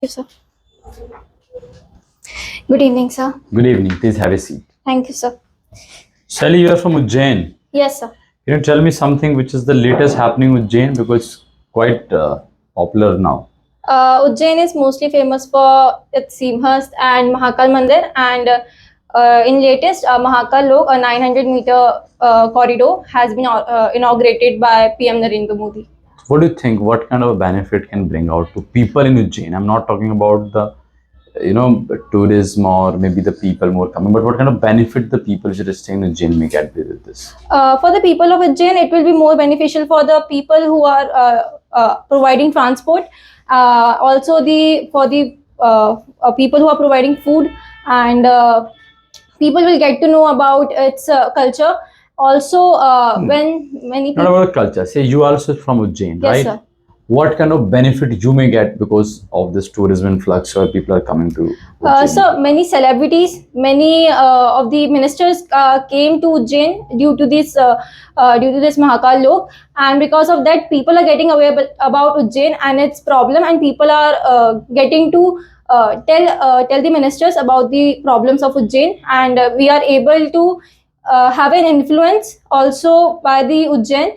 Yes, sir. Good evening, sir. Good evening. Please have a seat. Thank you, sir. Sally, you are from Ujjain. Yes, sir. Can you tell me something which is the latest happening with Ujjain, because it's quite popular now? Ujjain is mostly famous for its Simhast and Mahakal Mandir, and in latest Mahakal Lok, a 900-meter corridor has been inaugurated by PM Narendra Modi. What do you think? What kind of a benefit can bring out to people in Ujjain? I'm not talking about the tourism or maybe the people more coming, but what kind of benefit the people who are staying in Ujjain may get with this? For the people of Ujjain, it will be more beneficial for the people who are providing transport. Also, for the people who are providing food, and people will get to know about its culture. Also, when many Not people. about culture. Say you are also from Ujjain, Yes, right? sir. What kind of benefit you may get because of this tourism influx or people are coming to Ujjain? So many celebrities, many of the ministers came to Ujjain due to this Mahakal Lok, and because of that, people are getting aware about Ujjain and its problem, and people are getting to tell the ministers about the problems of Ujjain, and we are able to have an influence also by the Ujjain.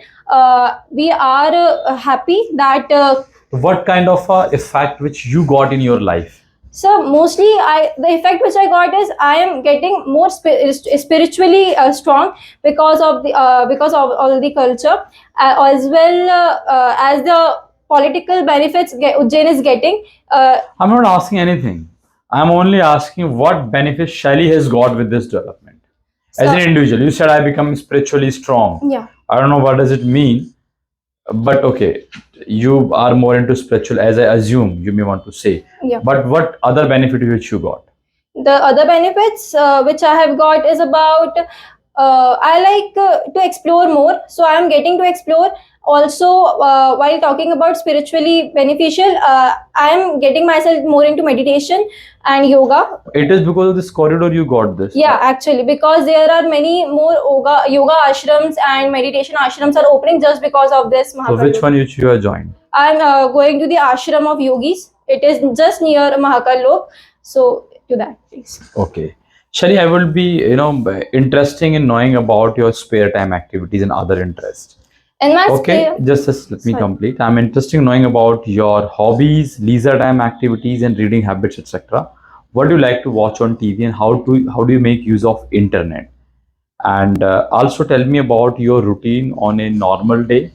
We are happy that. What kind of effect which you got in your life? So mostly, the effect which I got is I am getting more spiritually strong because of all the culture, as well as the political benefits Ujjain is getting. I'm not asking anything. I'm only asking what benefit Shelly has got with this development. As an individual, you said I become spiritually strong. Yeah. I don't know what does it mean, but okay, you are more into spiritual, as I assume you may want to say. Yeah. But what other benefit which you got? The other benefits which I have got is about I like to explore more, so I am getting to explore. Also, while talking about spiritually beneficial, I am getting myself more into meditation and yoga. It is because of this corridor you got this. Yeah, actually, because there are many more yoga ashrams and meditation ashrams are opening just because of this. So which one you are joined? I'm going to the ashram of yogis. It is just near Mahakal Lok, so to that place. Okay. Shali, I will be, interesting in knowing about your spare time activities and other interests. And my Okay, just let me complete. I'm interested in knowing about your hobbies, leisure time activities, and reading habits, etc. What do you like to watch on TV, and how do you make use of internet? And also tell me about your routine on a normal day,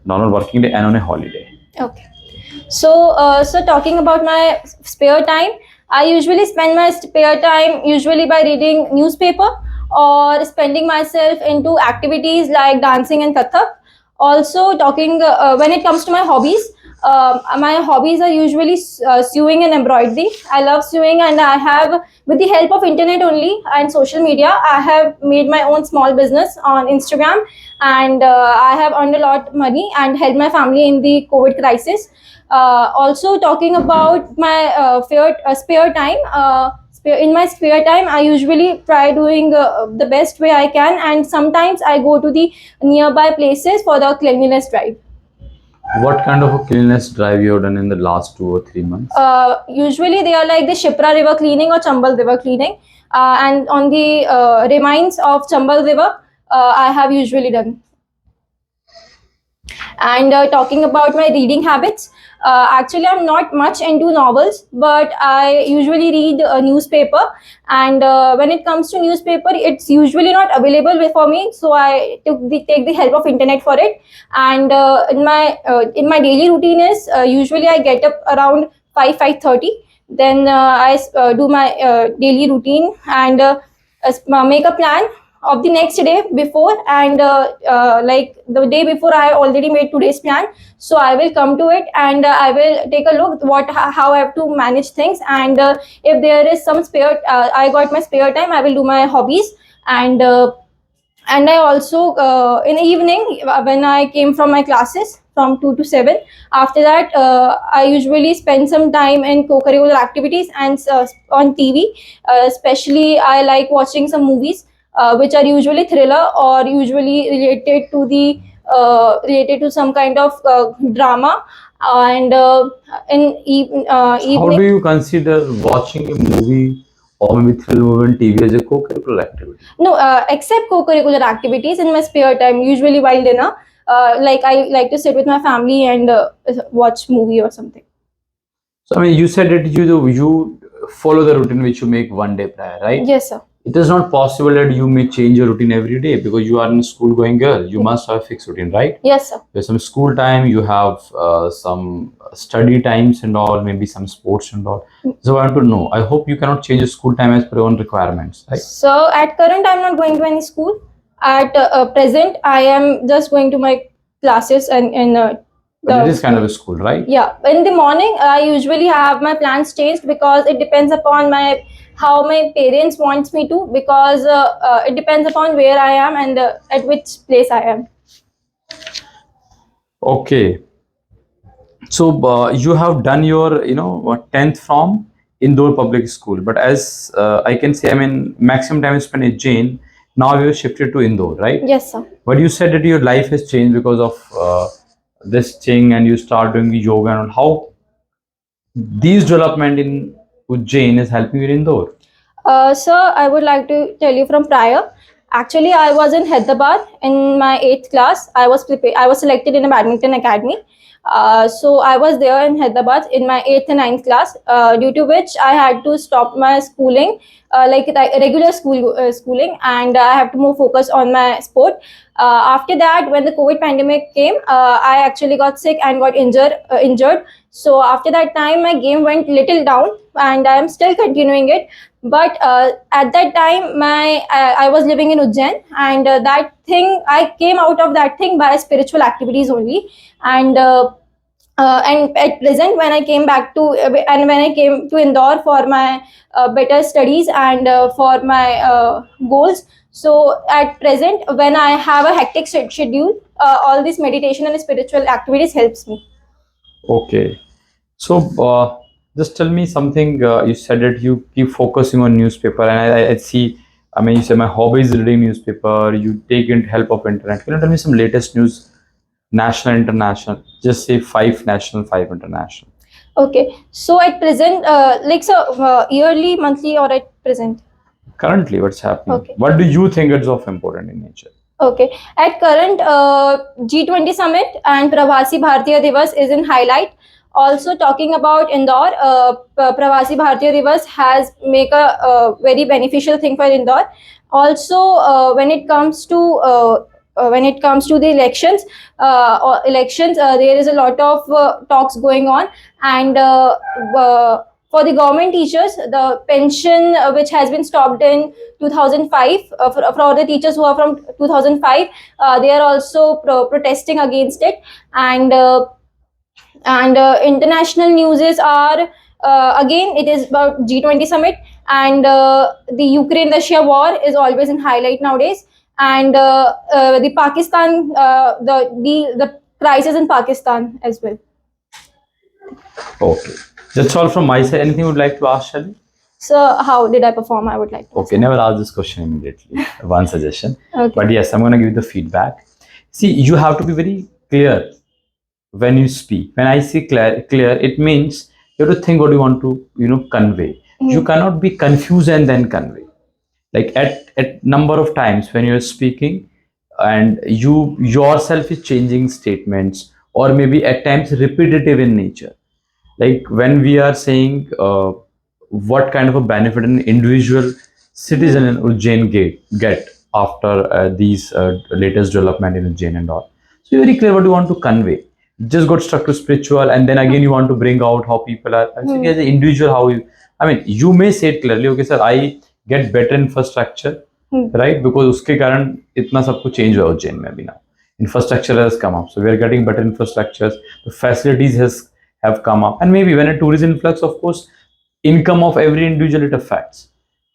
normal working day, and on a holiday. Okay. So talking about my spare time, I usually spend my spare time usually by reading newspaper or spending myself into activities like dancing and kathak. Also, talking when it comes to my hobbies are usually sewing and embroidery. I love sewing, and I have, with the help of internet only and social media, I have made my own small business on Instagram, and I have earned a lot of money and helped my family in the COVID crisis. Also, talking about my spare time. In my spare time, I usually try doing the best way I can, and sometimes I go to the nearby places for the cleanliness drive. What kind of a cleanliness drive you have done in the last 2 or 3 months? Usually they are like the Shipra River cleaning or Chambal River cleaning, and on the remains of Chambal River, I have usually done. And talking about my reading habits, actually I'm not much into novels, but I usually read a newspaper, and when it comes to newspaper, it's usually not available for me, so I take the help of internet for it. And in my daily routine is usually I get up around 5:30, then I do my daily routine, and make a plan of the next day before, and like the day before I already made today's plan, so I will come to it, and I will take a look how I have to manage things, and if there is some spare, I got my spare time, I will do my hobbies. And I also in the evening, when I came from my classes from 2 to 7, after that I usually spend some time in co-curricular activities and on TV. Especially I like watching some movies which are usually thriller or usually related to the related to some kind of drama. And How do evening. you consider watching a movie or maybe thrill movie on TV as a co-curricular activity? No, except co-curricular activities in my spare time, usually while dinner. Like I like to sit with my family and watch movie or something. So I mean, you said that you follow the routine which you make one day prior, right? Yes, sir. It is not possible that you may change your routine every day because you are a school going girl. You must have a fixed routine, right? Yes, sir. There's some school time, you have some study times and all, maybe some sports and all. So I want to know. I hope you cannot change your school time as per your own requirements, right? So at current, I'm not going to any school. At present, I am just going to my classes and in But it is kind of a school, right? yeah. In the morning, I usually have my plans changed because it depends upon my how my parents wants me to, because it depends upon where I am and at which place I am. Okay. So you have done your 10th from Indore public school, but as I can say, I mean, maximum time is spent in Jain. Now you have shifted to Indore, right? Yes, sir. But you said that your life has changed because of this thing, and you start doing yoga and all. How these development in Ujjain is helping you in Indore? Sir, I would like to tell you from prior. Actually, I was in Hyderabad in my 8th class. I was selected in a badminton academy. So I was there in Hyderabad in my 8th and 9th class, due to which I had to stop my schooling, like regular schooling, and I have to more focus on my sport. After that, when the COVID pandemic came, I actually got sick and got injured. So after that time, my game went little down, and I am still continuing it. But at that time, I was living in Ujjain, and that thing, I came out of that thing by spiritual activities only. And at present, when I came back to and when I came to Indore for my better studies and for my goals. So at present, when I have a hectic schedule, all this meditation and spiritual activities helps me. Okay. So just tell me something. You said that you keep focusing on newspaper, and I see. I mean, you say my hobby is reading newspaper. You take in help of internet. Can you tell me some latest news, national, international? Just say 5 national, 5 international. Okay. So at present, yearly, monthly, or at present? Currently, what's happening? Okay. What do you think is of important in nature? Okay. At current, G20 summit and Pravasi Bharatiya Divas is in highlight. Also talking about Indore, Pravasi Bharatiya Divas has make a very beneficial thing for Indore. Also, when it comes to the elections, there is a lot of talks going on, and for the government teachers, the pension which has been stopped in 2005, for all the teachers who are from 2005, they are also protesting against it. And international newses are, again, it is about G20 summit, and the Ukraine-Russia war is always in highlight nowadays, and the Pakistan, the crisis in Pakistan as well. Okay. That's all from my side. Anything you would like to ask, Shali? So how did I perform? I would like to Okay, never ask this question immediately. One suggestion. Okay. But yes, I'm going to give you the feedback. See, you have to be very clear when you speak. When I say clear, it means you have to think what you want to, convey. You cannot be confused and then convey. Like at number of times when you're speaking and you yourself is changing statements, or maybe at times repetitive in nature. Like when we are saying what kind of a benefit an individual citizen in Ujjain get after these latest development in Ujjain and all. So you're very clear what you want to convey. Just got stuck to spiritual, and then again you want to bring out how people are. I think as an individual, how you. I mean, you may say it clearly. Okay, sir, I get better infrastructure, right? Because उसके कारण इतना सब कुछ change हुआ उज्जैन में अभी now. Infrastructure has come up, so we are getting better infrastructures. The facilities have come up, and maybe when a tourism influx, of course, income of every individual it affects.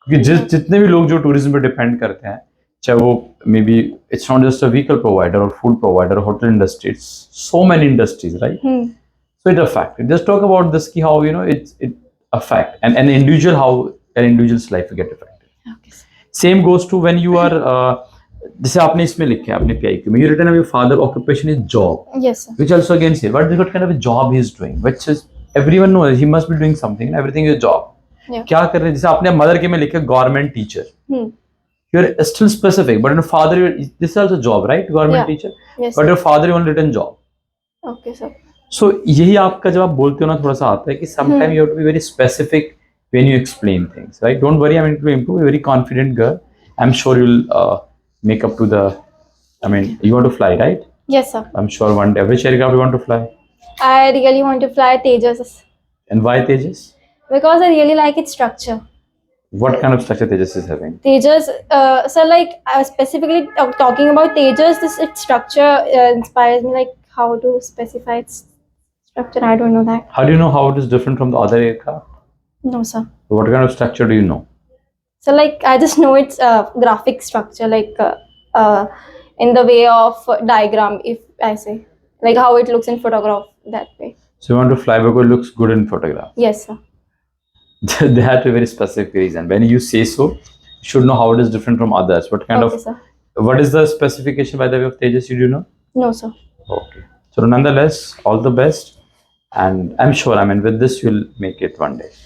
क्योंकि जितने भी लोग जो tourism पे depend करते हैं, चाहे वो maybe it's not just a vehicle provider or food provider or hotel industry, it's so many industries, right? So it affects. Just talk about this key, how it affect and an individual, how an individual's life will get affected. Okay. Same goes to when you are जैसे आपने इसमें लिखा है अपने PIQ में, you written your father occupation is job, Yes, sir. which also again say what kind of a job he is doing, which is everyone knows he must be doing something, everything is job. Yeah. क्या कर रहे हैं? जैसे आपने mother के में लिखा government teacher, Hmm. you're still specific, but your father, this is also job, right? Government Yeah. teacher, Yes. but your father you only written job. Okay, sir. So यही आपका जब आप बोलते हो ना थोड़ा सा आता है कि sometimes you have to be very specific when you explain things, right? Don't worry, I'm going to improve. You're a very confident girl. I'm sure you'll make up to the. I mean, you want to fly, right? Yes, sir. I'm sure one day. Which aircraft you want to fly? I really want to fly Tejas And why Tejas? because I really like its structure. What kind of structure Tejas is having? Tejas, so like specifically talking about Tejas, this its structure inspires me. Like how to specify its structure, I don't know that. How do you know how it is different from the other aircraft? No, sir. What kind of structure do you know? So like I just know its graphic structure, like in the way of diagram, if I say, like how it looks in photograph that way. So you want to fly because it looks good in photograph. Yes, sir. They have a very specific reason. When you say so, you should know how it is different from others. What kind Okay, of, sir. what is the specification by the way of Tejas? You do know? No, sir. Okay. So nonetheless, all the best, and I'm sure. I mean, with this, you'll make it one day.